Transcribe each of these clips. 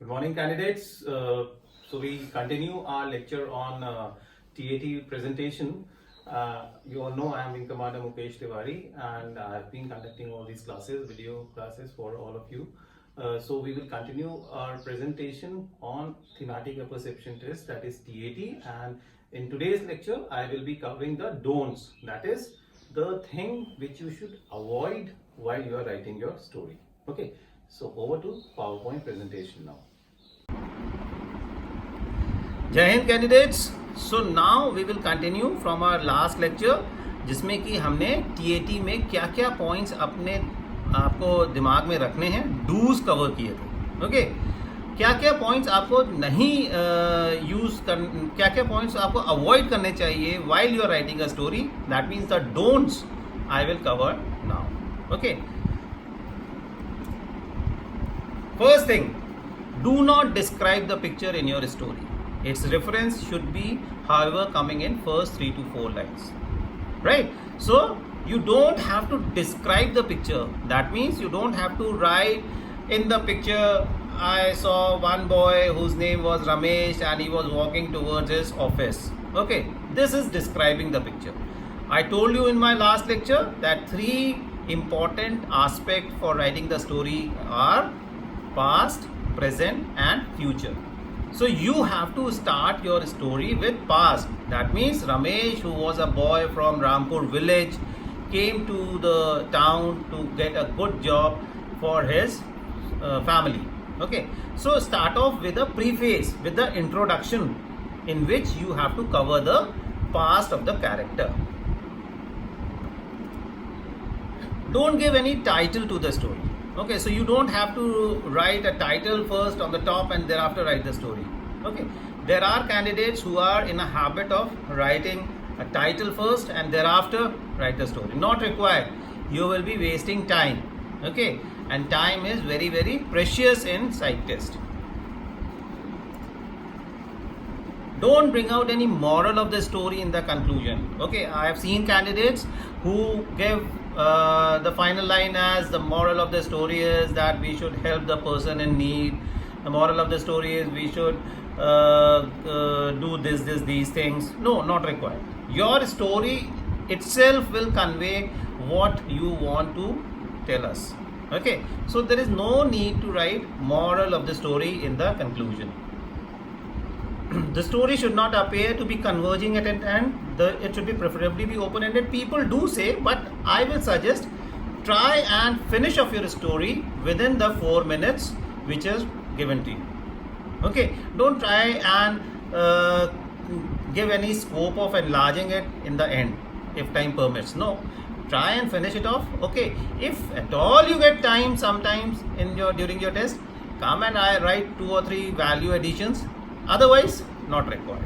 Good morning, candidates. So we continue our lecture on TAT presentation. You all know I am Wing Commander Mukesh Tiwari, and I have been conducting all these classes, video classes for all of you. So we will continue our presentation on thematic apperception test, that is TAT, and in today's lecture I will be covering the don'ts, that is the thing which you should avoid while you are writing your story. Okay, so over to PowerPoint presentation now. जय हिंद candidates. So now we will continue from our last lecture, जिसमें कि हमने TAT में क्या क्या points आपको दिमाग में रखने हैं, डूज कवर किए थे. ओके, क्या क्या पॉइंट्स आपको नहीं क्या क्या पॉइंट्स आपको अवॉइड करने चाहिए while you are writing a story, that means the don'ts I will cover now. Okay, first thing, do not describe the picture in your story. Its reference should be, however, coming in first 3 to 4 lines. Right? So, you don't have to describe the picture. That means you don't have to write in the picture, I saw one boy whose name was Ramesh and he was walking towards his office. Okay, this is describing the picture. I told you in my last lecture that 3 important aspects for writing the story are past, present and future. So you have to start your story with past. That means Ramesh, who was a boy from Rampur village, came to the town to get a good job for his family. Okay, so start off with a preface, with the introduction, in which you have to cover the past of the character. Don't give any title to the story. Okay, so you don't have to write a title first on the top and thereafter write the story. Okay, there are candidates who are in a habit of writing a title first and thereafter write the story. Not required. You will be wasting time. Okay, and time is very, very precious in psych test. Don't bring out any moral of the story in the conclusion. Okay, I have seen candidates who give the final line as the moral of the story is that we should help the person in need. The moral of the story is we should do these things. No, not required. Your story itself will convey what you want to tell us. Okay, so there is no need to write moral of the story in the conclusion. The story should not appear to be converging at an end. It should be preferably be open-ended. People do say, but I will suggest try and finish off your story within the 4 minutes which is given to you. Okay, don't try and give any scope of enlarging it in the end if time permits. No, try and finish it off. Okay, if at all you get time sometimes during your test, come and I write 2 or 3 value additions. Otherwise, not required.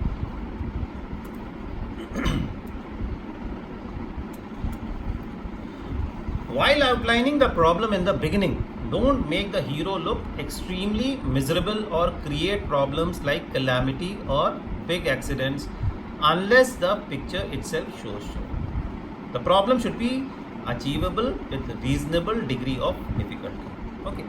While outlining the problem in the beginning, don't make the hero look extremely miserable or create problems like calamity or big accidents unless the picture itself shows so. The problem should be achievable with a reasonable degree of difficulty. Okay,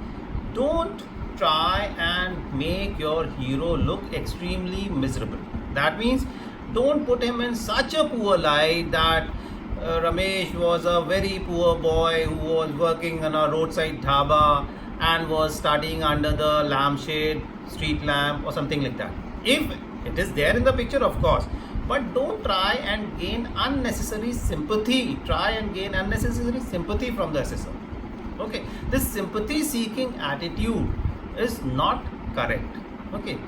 don't try and make your hero look extremely miserable. That means don't put him in such a poor light that Ramesh was a very poor boy who was working on a roadside dhaba and was studying under the lampshade, street lamp or something like that. If it is there in the picture, of course, but don't try and gain unnecessary sympathy. Try and gain unnecessary sympathy from the assessor. Okay, this sympathy seeking attitude is not correct. Okay,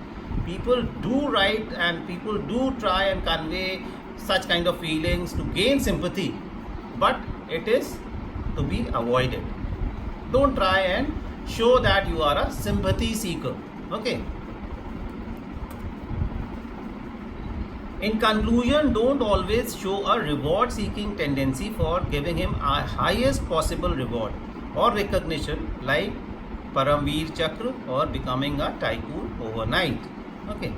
people do write and people do try and convey such kind of feelings to gain sympathy, but it is to be avoided. Don't try and show that you are a sympathy seeker. Okay, in conclusion, don't always show a reward seeking tendency for giving him a highest possible reward or recognition like Paramveer Chakra or becoming a tycoon overnight. Okay,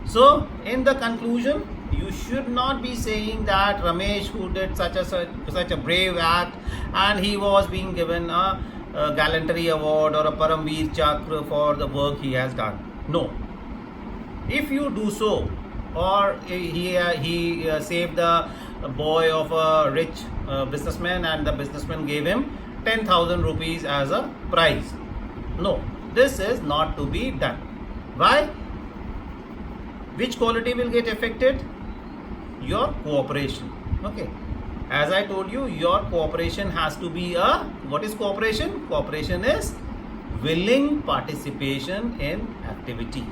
so in the conclusion, you should not be saying that Ramesh, who did such a brave act and he was being given a gallantry award or a Paramveer Chakra for the work he has done. No. If you do so, or he saved the boy of a rich businessman, and the businessman gave him 10,000 rupees as a prize. No, this is not to be done. Why? Which quality will get affected? Your cooperation. Okay. As I told you, your cooperation has to be what is cooperation? Cooperation is willing participation in activity.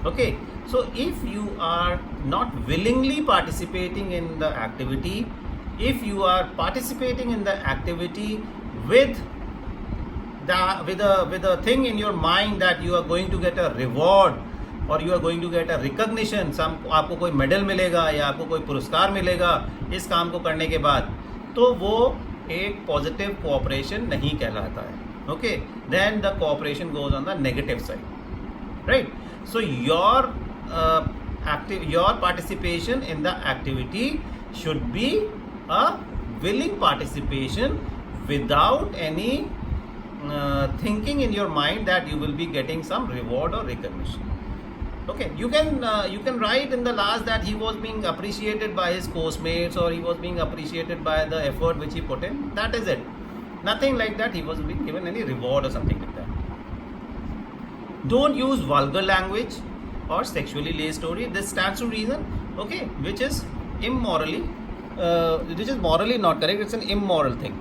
Okay. So if you are not willingly participating in the activity, if you are participating in the activity with a thing in your mind that you are going to get a reward, और you are going to get a recognition, आपको कोई medal मिलेगा या आपको कोई पुरस्कार मिलेगा इस काम को करने के बाद, तो वो एक पॉजिटिव कोऑपरेशन नहीं कहलाता है. Okay, then the cooperation goes on the negative side, right. So your participation in the activity should be a willing participation without any thinking in your mind that you will be getting some reward or recognition. Okay, you can write in the last that he was being appreciated by his course-mates, or he was being appreciated by the effort which he put in. That is it. Nothing like that he was being given any reward or something like that. Don't use vulgar language or sexually laced story. This stands to reason, okay, which is morally not correct. It's an immoral thing.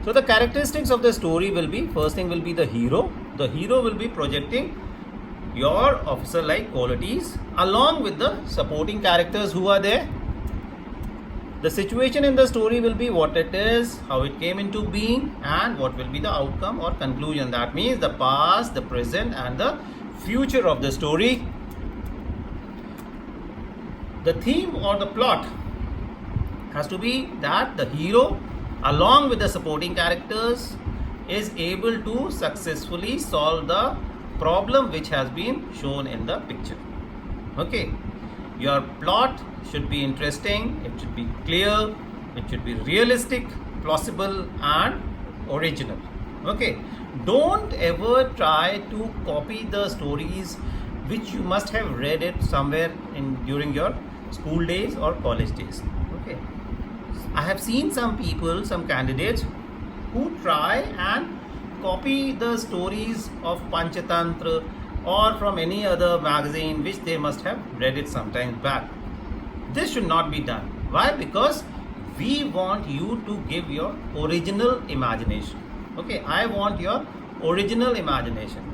So the characteristics of the story will be, first thing will be the hero. The hero will be projecting your officer-like qualities along with the supporting characters who are there. The situation in the story will be what it is, how it came into being, and what will be the outcome or conclusion. That means the past, the present, and the future of the story. The theme or the plot has to be that the hero, along with the supporting characters, is able to successfully solve the problem which has been shown in the picture. Okay, your plot should be interesting, it should be clear, it should be realistic, plausible, and original. Okay, don't ever try to copy the stories which you must have read it somewhere during your school days or college days. Okay, I have seen some people, some candidates who try and copy the stories of Panchatantra or from any other magazine which they must have read it sometime back. This should not be done. Why? Because we want you to give your original imagination. Okay, I want your original imagination.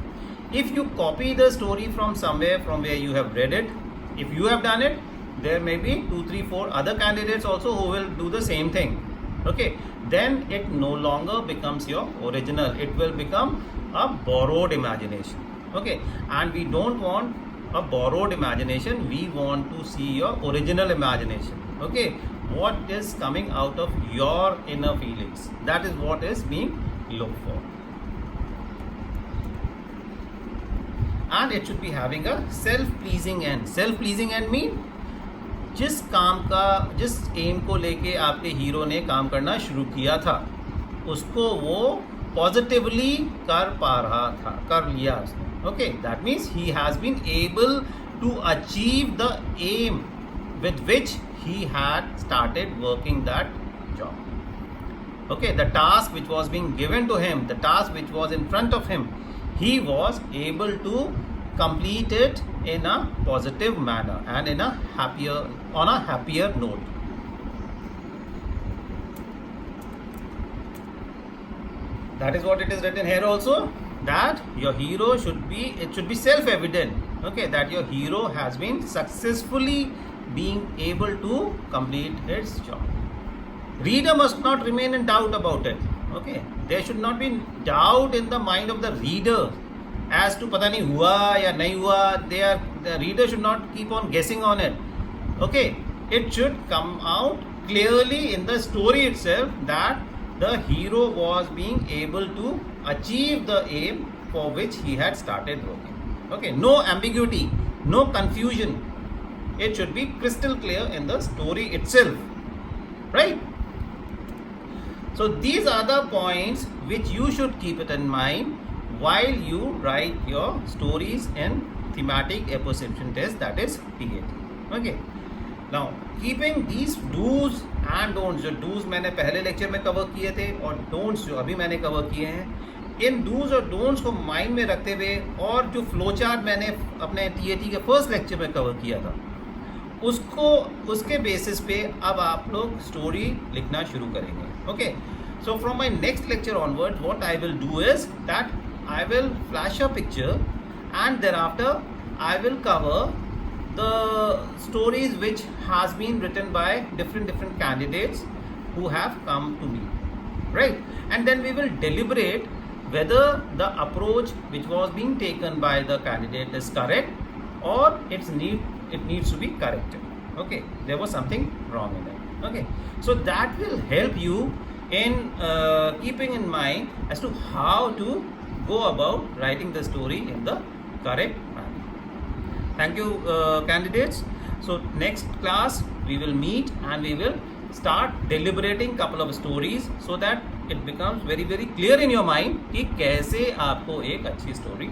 If you copy the story from somewhere from where you have read it, if you have done it, there may be 2, 3, 4 other candidates also who will do the same thing. Okay, then it no longer becomes your original. It will become a borrowed imagination. Okay, and we don't want a borrowed imagination. We want to see your original imagination. Okay, what is coming out of your inner feelings. That is what is being looked for. And it should be having a self-pleasing end. Self-pleasing end mean जिस काम का, जिस M को लेके आपके hero ने काम करना शुरू किया था, उसको वो पॉजिटिवली कर पा रहा था, कर लिया उसने. Okay, that means he has been able to achieve the aim with which he had started working that job. Okay, the task which was being given to him, the task which was in front of him, he was able to complete it in a positive manner and on a happier note. That is what it is written here also, that your hero should be self-evident. Okay, that your hero has been successfully being able to complete its job. Reader must not remain in doubt about it. Okay, there should not be doubt in the mind of the reader as to pata nahi hua ya nahi hua. The reader should not keep on guessing on it. Okay, it should come out clearly in the story itself that the hero was being able to achieve the aim for which he had started working. Okay, no ambiguity, no confusion. It should be crystal clear in the story itself, right? So these are the points which you should keep it in mind while you write your stories in thematic apperception test, that is TAT. Okay. Now keeping these do's and don'ts, जो do's मैंने पहले lecture में cover किए थे और don'ts जो अभी मैंने कवर किए हैं, इन do's और don'ts को माइंड में रखते हुए और जो फ्लो चार्ट मैंने अपने TAT के फर्स्ट लेक्चर में कवर किया था उसके बेसिस पे अब आप लोग स्टोरी लिखना शुरू करेंगे. Okay, so from my next lecture onward what I will do is that I will flash a picture and then after I will cover the stories which has been written by different candidates who have come to me, right? And then we will deliberate whether the approach which was being taken by the candidate is correct or it needs to be corrected. Okay, there was something wrong in it. Okay, so that will help you in keeping in mind as to how to go about writing the story in the correct manner. Thank you, candidates. So next class we will meet and we will start deliberating couple of stories so that it becomes very clear in your mind कि कैसे आपको एक अच्छी story